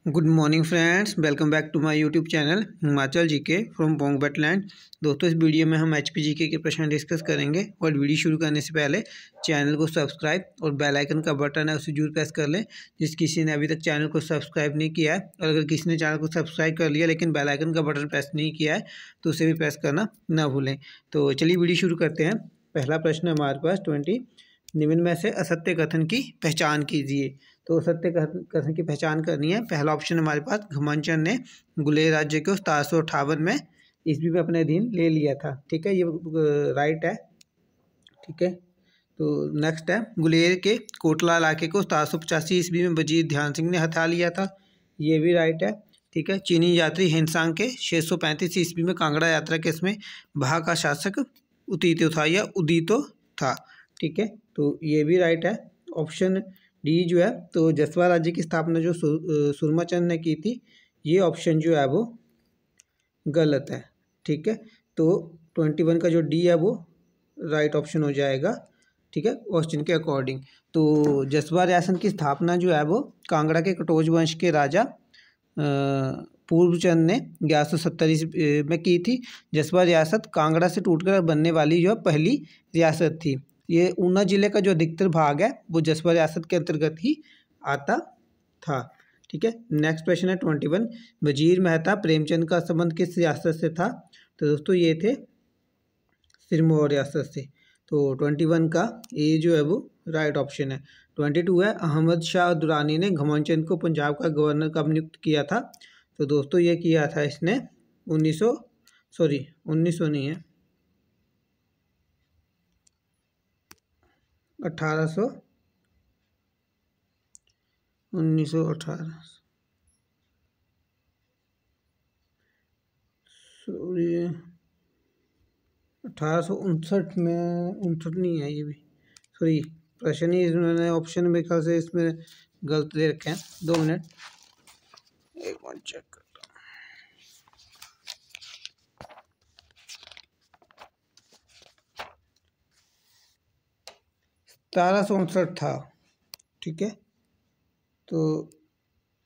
Good morning friends, welcome back to my YouTube channel Himachal GK from Pong wetland. दोस्तों, इस video में हम HP GK के प्रश्न डिस्कस करेंगे और वीडियो शुरू करने से पहले चैनल को सब्सक्राइब और बेल आइकन का बटन है उसे जरूर प्रेस कर लें। जिस किसी ने अभी तक चैनल को सब्सक्राइब नहीं किया है और अगर किसी ने चैनल को सब्सक्राइब कर लिया लेकिन बेल आइकन का बटन प्रेस नहीं किया है तो उसे भी प्रेस करना ना भूलें। तो चलिए वीडियो शुरू करते हैं। पहला प्रश्न हमारे पास 20, निम्न में से असत्य कथन की पहचान कीजिए। तो सत्य कथन की पहचान करनी है। पहला ऑप्शन हमारे पास, घुमनचंद ने गुलेर राज्य को 1758 में ईस्वी में अपने अधीन ले लिया था। ठीक है, ये राइट है। ठीक है, तो नेक्स्ट है, गुलेर के कोटला इलाके को 1785 ईस्वी में वजीर ध्यान सिंह ने हथा लिया था। ये भी राइट है। ठीक है, चीनी यात्री हिनसांग के 635 ईस्वी में कांगड़ा यात्रा केस में भा का शासक उदीतो था या उदीतो था। ठीक है, तो ये भी राइट है। ऑप्शन डी जो है, तो जसवा राज्य की स्थापना जो सूरमाचंद ने की थी, ये ऑप्शन जो है वो गलत है। ठीक है, तो 21 का जो डी है वो राइट ऑप्शन हो जाएगा। ठीक है, क्वेश्चन के अकॉर्डिंग। तो जसवा रियासत की स्थापना जो है वो कांगड़ा के कटोच वंश के राजा पूर्वचंद ने 1170 में की थी। जसवा रियासत कांगड़ा से टूटकर बनने वाली जो पहली रियासत थी। ये ऊना जिले का जो अधिकतर भाग है वो जसवा रियासत के अंतर्गत ही आता था। ठीक है, नेक्स्ट क्वेश्चन है 21, वजीर मेहता प्रेमचंद का संबंध किस रियासत से था। तो दोस्तों ये थे सिरमौर रियासत से। तो 21 का ए जो है वो राइट ऑप्शन है। 22 है, अहमद शाह दुरानी ने घुमनचंद को पंजाब का गवर्नर कब नियुक्त किया था। तो दोस्तों ये किया था इसने 1900 नहीं है, 1800 1918 सॉरी 1859 में, 59 नहीं है, ये भी सॉरी प्रश्न ही इन्होंने ऑप्शन में ख्याल से इसमें गलत दे रखे हैं। 2 मिनट, एक मिनट चेक करता हूँ। 1759 था। ठीक है, तो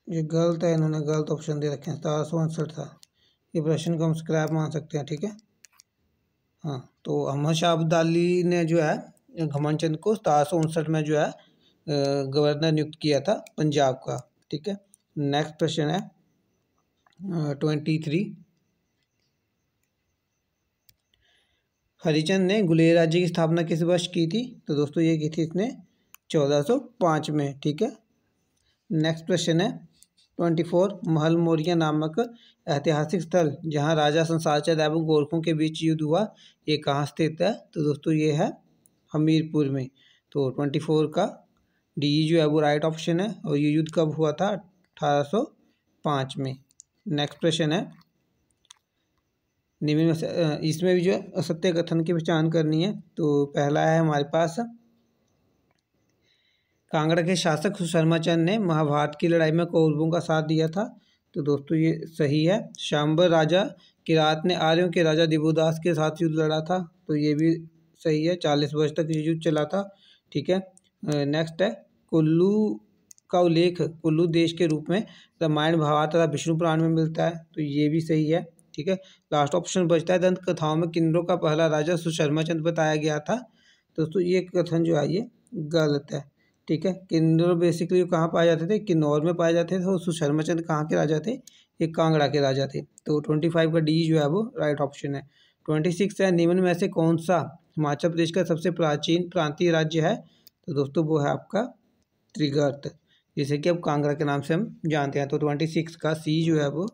ये गलत है, इन्होंने गलत ऑप्शन दे रखे हैं। 1759 था। ये प्रश्न को हम स्क्रैप मान सकते हैं। ठीक है, हाँ, तो अहमद शाह अब्दाली ने जो है घुमनचंद को 1759 में जो है गवर्नर नियुक्त किया था पंजाब का। ठीक है, नेक्स्ट प्रश्न है 23, हरिचंद ने गुलेर राज्य की स्थापना किस वर्ष की थी। तो दोस्तों ये की थी इसने 1405 में। ठीक है, नेक्स्ट प्रश्न है 24, महल मोरिया नामक ऐतिहासिक स्थल जहां राजा संसारचंद एवं गोरखों के बीच युद्ध हुआ, ये कहाँ स्थित है। तो दोस्तों ये है हमीरपुर में। तो 24 का डी जो है वो राइट ऑप्शन है। और ये युद्ध कब हुआ था? 1805 में। नेक्स्ट प्रश्न है, निम्न में से इसमें भी जो है असत्य कथन की पहचान करनी है। तो पहला है हमारे पास, कांगड़ा के शासक सुशर्माचंद ने महाभारत की लड़ाई में कौरवों का साथ दिया था। तो दोस्तों ये सही है। शांबर राजा किरात ने आर्यों के राजा दिवोदास के साथ युद्ध लड़ा था। तो ये भी सही है। 40 वर्ष तक ये युद्ध चला था। ठीक है, नेक्स्ट है, कुल्लू का उल्लेख कुल्लू देश के रूप में रामायण, महाभारत तथा विष्णु पुराण में मिलता है। तो ये भी सही है। ठीक है, लास्ट ऑप्शन बचता है, दंत कथाओं में किन्नरों का पहला राजा सुशर्माचंद बताया गया था। दोस्तों ये कथन जो है ये गलत है। ठीक है, किन्नर बेसिकली कहाँ पाए जाते थे? किन्नौर में पाए जाते थे। और सुशर्माचंद कहाँ के राजा थे? ये कांगड़ा के राजा थे। तो 25 का डी जो है वो राइट ऑप्शन है। 26 है, निम्न में से कौन सा हिमाचल प्रदेश का सबसे प्राचीन प्रांतीय राज्य है। तो दोस्तों वो है आपका त्रिगर्त, जिसे कि अब कांगड़ा के नाम से हम जानते हैं। तो 26 का सी जो है वो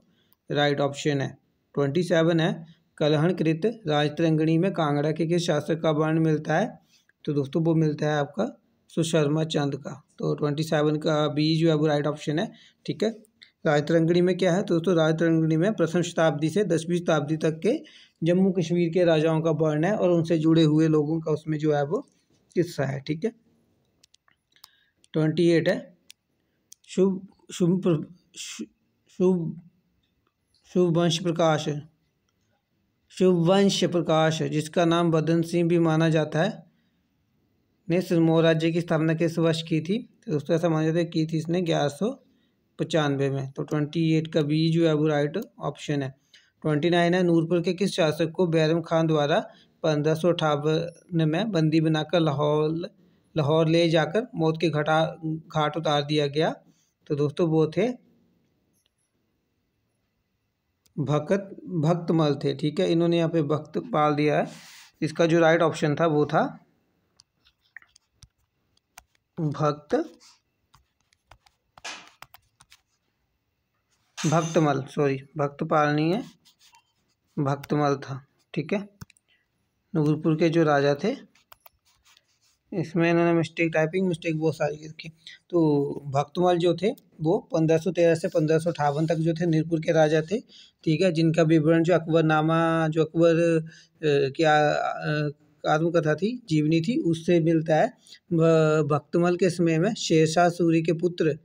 राइट ऑप्शन है। 27 है, कलहणकृत राजतरंगिणी में कांगड़ा के किस शासक का वर्ण मिलता है। तो दोस्तों वो मिलता है आपका सुशर्माचंद का। तो 27 का बी जो है वो राइट ऑप्शन है। ठीक है, राजतरंगिणी में क्या है? तो दोस्तों राजतरंगिणी में प्रथम शताब्दी से 10वीं शताब्दी तक के जम्मू कश्मीर के राजाओं का वर्ण है और उनसे जुड़े हुए लोगों का उसमें जो है वो किस्सा है। ठीक है, 28 है, शुभ शुभ शुभ शुभवंश प्रकाश जिसका नाम बदन सिंह भी माना जाता है, ने सिरमौर राज्य की स्थापना किस वर्ष की थी। तो दोस्तों ऐसा माना जाता है की थी इसने 1100 1595 में। तो 28 का बी जो है वो राइट ऑप्शन है। 29 है, नूरपुर के किस शासक को बैरम खान द्वारा 1558 में बंदी बनाकर लाहौर ले जाकर मौत के घाट उतार दिया गया? तो दोस्तों वो थे भक्तमल थे। ठीक है, इन्होंने यहाँ पे भक्त पाल दिया है। इसका जो राइट ऑप्शन था वो था भक्तमल, सॉरी भक्तपाल नहीं है, भक्तमल था। ठीक है, नूरपुर के जो राजा थे, इसमें इन्होंने मिस्टेक, टाइपिंग मिस्टेक बहुत सारी की रखी। तो भक्तमल जो थे वो 1513 से 1558 तक जो थे नूरपुर के राजा थे। ठीक है, जिनका विवरण जो अकबरनामा, जो अकबर की आत्मकथा थी, जीवनी थी, उससे मिलता है। भक्तमल के समय में शेरशाह सूरी के पुत्र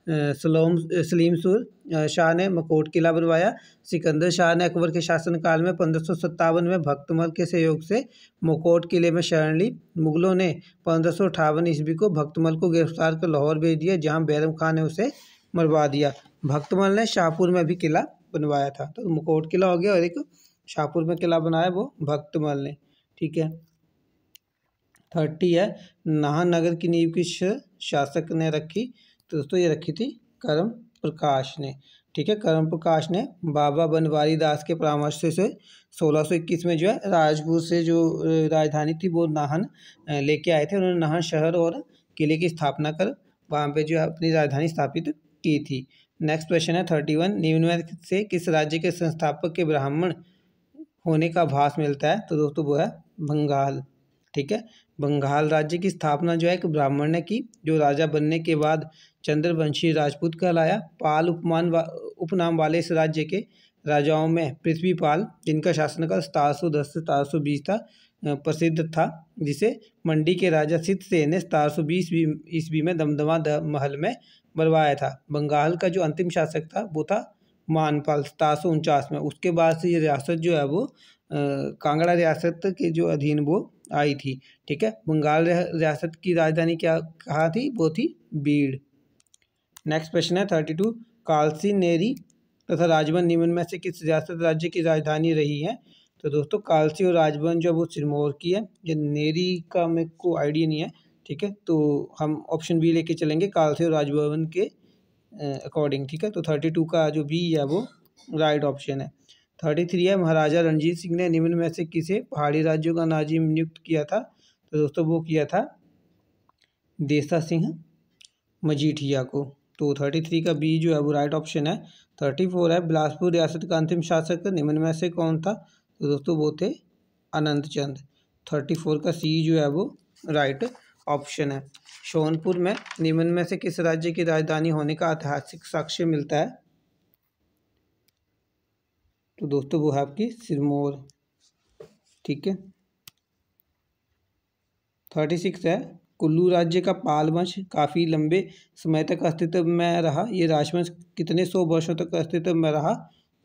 सलीमशुर शाह ने मकोट किला बनवाया। सिकंदर शाह ने अकबर के शासनकाल में 1557 में भक्तमल के सहयोग से मकोट किले में शरण ली। मुगलों ने 1558 ईस्वी को भक्तमल को गिरफ्तार कर लाहौर भेज दिया, जहां बैरम खान ने उसे मरवा दिया। भक्तमल ने शाहपुर में भी किला बनवाया था। तो मकोट किला हो गया और एक शाहपुर में किला बनाया वो भक्तमल ने। ठीक है, 30 है, नाहन नगर की नींव किस शासक ने रखी? तो दोस्तों ये रखी थी करम प्रकाश ने। ठीक है, करम प्रकाश ने बाबा बनवारी दास के परामर्श से 1621 में जो है राजपुर से जो राजधानी थी वो नाहन लेके आए थे। उन्होंने नाहन शहर और किले की स्थापना कर वहाँ पे जो है अपनी राजधानी स्थापित की थी। नेक्स्ट क्वेश्चन है 31, निम्न में से किस राज्य के संस्थापक के ब्राह्मण होने का आभास मिलता है? तो दोस्तों वो है बंगाल। ठीक है, बंगाल राज्य की स्थापना जो है एक ब्राह्मण ने की, जो राजा बनने के बाद चंद्रवंशी राजपूत कहलाया। पाल उपनाम वाले इस राज्य के राजाओं में पृथ्वीपाल, जिनका शासनकाल 1710 से 1720 था, प्रसिद्ध था, जिसे मंडी के राजा सिद्धसेन ने 1720 ईस्वी में दमदमा महल में मरवाया था। बंगाल का जो अंतिम शासक था वो था मानपाल 1749 में। उसके बाद से ये रियासत जो है वो कांगड़ा रियासत के जो अधीन वो आई थी। ठीक है, बंगाल रियासत की राजधानी क्या कहाँ थी? वो थी बीड़। नेक्स्ट क्वेश्चन है 32, कालसी, नेरी तथा राजबन निम्न में से किस रियासत राज्य की राजधानी रही है? तो दोस्तों कालसी और राजबन जो वो सिरमौर की है। ये नेरी का मेरे को आइडिया नहीं है। ठीक है, तो हम ऑप्शन बी लेके चलेंगे, कालसी और राजभवन के अकॉर्डिंग। ठीक है, तो 32 का जो बी है वो राइट ऑप्शन है। 33 है, महाराजा रणजीत सिंह ने निम्न में से किसे पहाड़ी राज्यों का नाजिम नियुक्त किया था? तो दोस्तों वो किया था देसा सिंह मजीठिया को। तो 33 का बी जो है वो राइट ऑप्शन है। 34 है, बिलासपुर रियासत का अंतिम शासक निम्न में से कौन था? तो दोस्तों वो थे अनंत चंद। 34 का सी जो है वो राइट ऑप्शन है। सोनपुर में निम्न में से किस राज्य की राजधानी होने का ऐतिहासिक साक्ष्य मिलता है? तो दोस्तों वो है आपकी सिरमौर। ठीक है, 36 है, कुल्लू राज्य का पाल वंश काफ़ी लंबे समय तक अस्तित्व में रहा। ये राजवंश कितने 100 वर्षों तक अस्तित्व में रहा?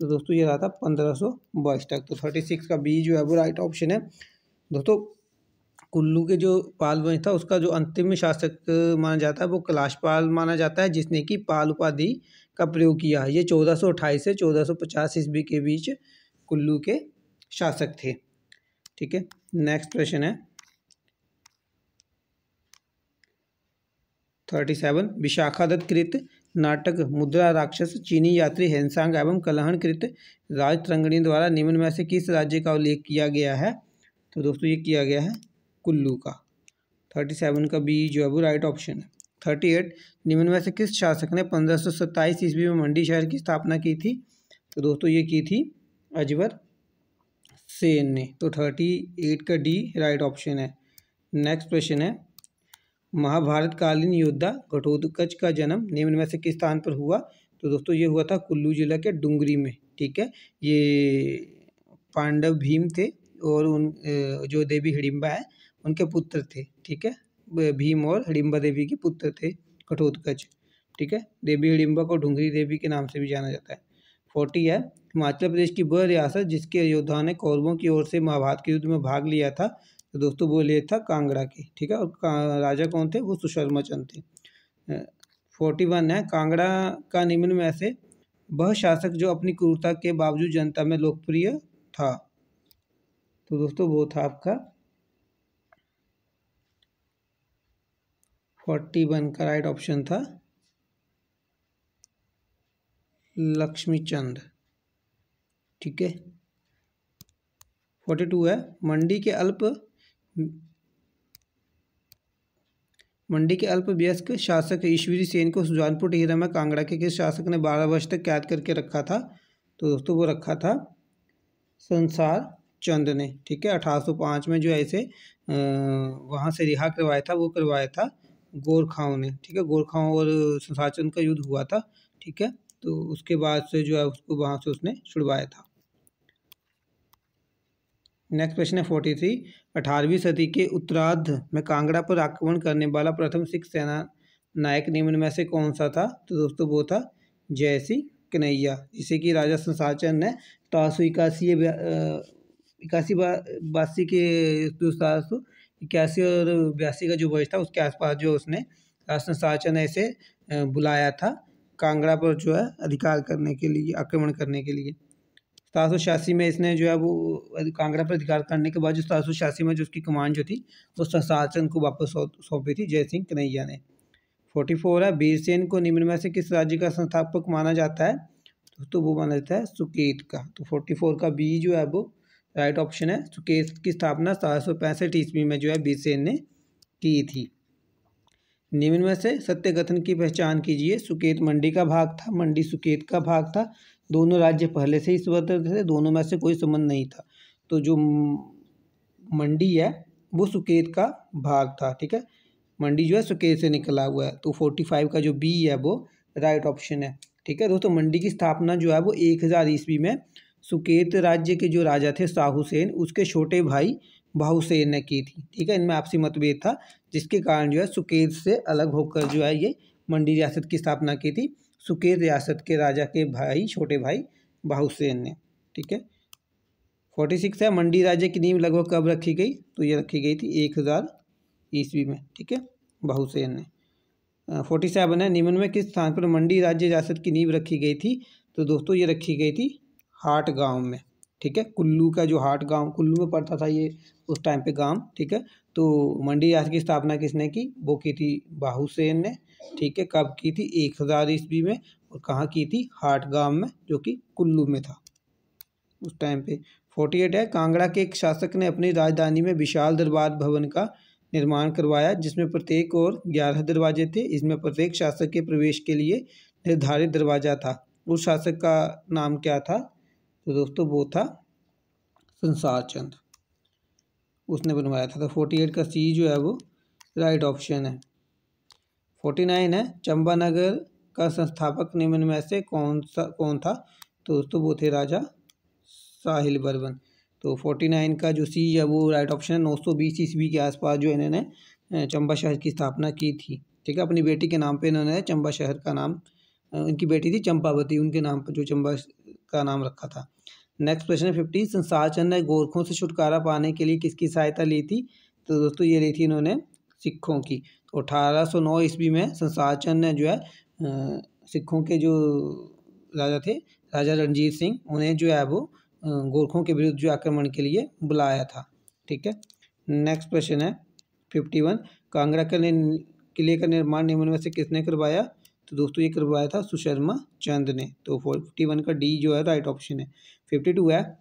तो दोस्तों ये रहा था 1522 तक। तो 36 का बी जो है वो राइट ऑप्शन है। दोस्तों कुल्लू के जो पाल वंश था उसका जो अंतिम शासक माना जाता है वो कैलाशपाल माना जाता है, जिसने कि पाल उपाधि का प्रयोग किया। ये 1428 से 1450 ईस्वी के बीच कुल्लू के शासक थे। ठीक है, नेक्स्ट क्वेश्चन है 37, विशाखादत्त कृत नाटक मुद्रा राक्षस, चीनी यात्री हेनसांग एवं कलहण कृत राजतरंगिणी द्वारा निम्न में से किस राज्य का उल्लेख किया गया है? तो दोस्तों ये किया गया है कुल्लू का। 37 का बी जो है वो राइट ऑप्शन है। 38, निम्न में से किस शासक ने 1527 ईस्वी में मंडी शहर की स्थापना की थी? तो दोस्तों ये की थी अजबर सेन ने। तो 38 का डी राइट ऑप्शन है। नेक्स्ट क्वेश्चन है, महाभारत कालीन योद्धा घटोत्कच का जन्म निम्न में से किस स्थान पर हुआ? तो दोस्तों ये हुआ था कुल्लू जिला के डुंगरी में। ठीक है, ये पांडव भीम थे और उन जो देवी हिडिंबा है उनके पुत्र थे। ठीक है, भीम और हिडिंबा देवी के पुत्र थे घटोत्कच। ठीक है, देवी हिडिंबा को डुंगरी देवी के नाम से भी जाना जाता है। 40 है, हिमाचल प्रदेश की वह रियासत जिसके योद्धाओं ने कौरवों की ओर से महाभारत के युद्ध में भाग लिया था? तो दोस्तों वो लिया था कांगड़ा के। ठीक है, और राजा कौन थे? वो सुशर्मा चंद थे। 41 है, कांगड़ा का निम्न में से वह शासक जो अपनी क्रूरता के बावजूद जनता में लोकप्रिय था। तो दोस्तों वो था आपका 41 का राइट ऑप्शन था लक्ष्मीचंद। ठीक है। 42 है, मंडी के अल्पवयस्क शासक ईश्वरी सेन को सुजानपुर टिहरा में कांगड़ा के किस शासक ने 12 वर्ष तक कैद करके रखा था? तो दोस्तों वो रखा था संसार चंद ने। ठीक है। 1805 में जो ऐसे वहाँ से रिहा करवाया था, वो करवाया था गोरखाओं ने। ठीक है। गोरखाओं और संसार चंद का युद्ध हुआ था। ठीक है। तो उसके बाद से जो है उसको वहाँ से उसने छुड़वाया था। नेक्स्ट क्वेश्चन है 43। 18वीं सदी के उत्तरार्ध में कांगड़ा पर आक्रमण करने वाला प्रथम सिख सेना नायक निम्न में से कौन सा था? तो दोस्तों वो था जय सिंह कन्हैया, जिसे कि राजा संसार चंद ने 1781 के 1781 और 82 का जो वर्ष था उसके आसपास जो उसने राजा संसार चंद ने ऐसे बुलाया था कांगड़ा पर जो है अधिकार करने के लिए, आक्रमण करने के लिए। 1786 में इसने जो है वो कांगड़ा पर अधिकार करने के बाद जो 1786 में जो उसकी कमान जो थी वो संसार चंद को वापस सौंपी थी जय सिंह कन्हैया ने। 44 है, वीरसेन को निम्न में से किस राज्य का संस्थापक माना जाता है? तो वो माना जाता है सुकेत का। तो 44 का बी जो है वो राइट ऑप्शन है। सुकेत की स्थापना 1765 ईस्वी में जो है वीरसेन ने की थी। निम्न में से सत्य कथन की पहचान कीजिए। सुकेत मंडी का भाग था, मंडी सुकेत का भाग था, दोनों राज्य पहले से ही स्वतंत्र थे, दोनों में से कोई संबंध नहीं था। तो जो मंडी है वो सुकेत का भाग था। ठीक है। मंडी जो है सुकेत से निकला हुआ है। तो 45 का जो बी है वो राइट ऑप्शन है। ठीक है दोस्तों, मंडी की स्थापना जो है वो 1000 ईस्वी में सुकेत राज्य के जो राजा थे साहू सेन, उसके छोटे भाई बाहुसेन ने की थी। ठीक है। इनमें आपसी मतभेद था, जिसके कारण जो है सुकेत से अलग होकर जो है ये मंडी रियासत की स्थापना की थी सुकेत रियासत के राजा के भाई, छोटे भाई बाहुसेन ने। ठीक है। 46 है, मंडी राज्य की नींव लगभग कब रखी गई? तो ये रखी गई थी 1000 ईस्वी में। ठीक है, बाहुसेन ने। 47 है, निम्न में किस स्थान पर मंडी राज्य रियासत की नींव रखी गई थी? तो दोस्तों ये रखी गई थी हाट गांव में। ठीक है। कुल्लू का जो हाट गांव, कुल्लू में पड़ता था ये उस टाइम पे गांव। ठीक है। तो मंडी रियासत की स्थापना किसने की? वो की थी बाहुसेन ने। ठीक है। कब की थी? 1000 ईस्वी में। और कहाँ की थी? हाट गांव में, जो कि कुल्लू में था उस टाइम पे। 48 है, कांगड़ा के एक शासक ने अपनी राजधानी में विशाल दरबार भवन का निर्माण करवाया, जिसमें प्रत्येक ओर 11 दरवाजे थे। इसमें प्रत्येक शासक के प्रवेश के लिए निर्धारित दरवाजा था। उस शासक का नाम क्या था? तो दोस्तों वो था संसार चंद, उसने बनवाया था। तो 48 का सी जो है वो राइट ऑप्शन है। 49 है, चंपानगर का संस्थापक निम्न में से कौन था? तो दोस्तों वो थे राजा साहिल बर्मन। तो 49 का जो सी है वो राइट ऑप्शन है। 920 ईस्वी के आसपास जो इन्होंने चंबा शहर की स्थापना की थी। ठीक है। अपनी बेटी के नाम पे इन्होंने चंबा शहर का नाम, इनकी बेटी थी चंपावती, उनके नाम पर जो चंबा का नाम रखा था। नेक्स्ट क्वेश्चन है 50। संसार चंद ने गोरखों से छुटकारा पाने के लिए किसकी सहायता ली थी? तो दोस्तों ये ली थी इन्होंने सिखों की। तो 1809 ईस्वी में संसार चंद ने जो है सिखों के जो राजा थे, राजा रणजीत सिंह, उन्हें जो है वो गोरखों के विरुद्ध जो आक्रमण के लिए बुलाया था। ठीक है। नेक्स्ट क्वेश्चन है 51। कांगड़ा किले का निर्माण निम्न में से किसने करवाया? तो दोस्तों ये करवाया था सुशर्मा चंद ने। तो 51 का डी जो है राइट ऑप्शन है। 52 है,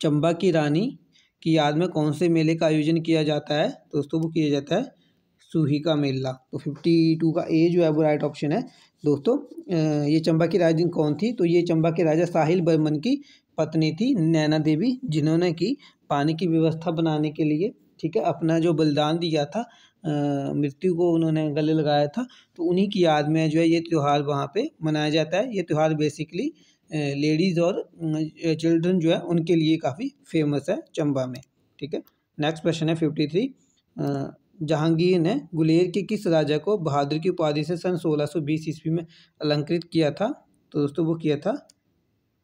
चंबा की रानी की याद में कौन से मेले का आयोजन किया जाता है? दोस्तों वो किया जाता है सूही का मेला। तो 52 का ए जो है वो राइट ऑप्शन है। दोस्तों ये चंबा की रानी कौन थी? तो ये चंबा के राजा साहिल बर्मन की पत्नी थी नैना देवी, जिन्होंने की पानी की व्यवस्था बनाने के लिए, ठीक है, अपना जो बलिदान दिया था, मृत्यु को उन्होंने गले लगाया था। तो उन्हीं की याद में जो है ये त्यौहार वहाँ पे मनाया जाता है। ये त्यौहार बेसिकली लेडीज़ और चिल्ड्रन जो है उनके लिए काफ़ी फेमस है चंबा में। ठीक है। नेक्स्ट क्वेश्चन है 53। जहांगीर ने गुलेर के किस राजा को बहादुर की उपाधि से सन 1620 ईस्वी में अलंकृत किया था? तो दोस्तों वो किया था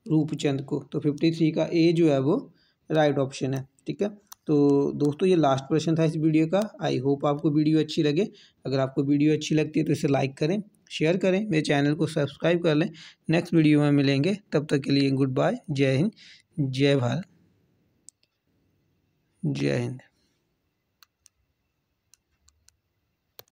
रूपचंद को। तो 53 का ए जो है वो राइट ऑप्शन है। ठीक है। तो दोस्तों ये लास्ट प्रश्न था इस वीडियो का। आई होप आपको वीडियो अच्छी लगे। अगर आपको वीडियो अच्छी लगती है तो इसे लाइक करें, शेयर करें, मेरे चैनल को सब्सक्राइब कर लें। नेक्स्ट वीडियो में मिलेंगे, तब तक के लिए गुड बाय। जय हिंद, जय भारत, जय हिंद।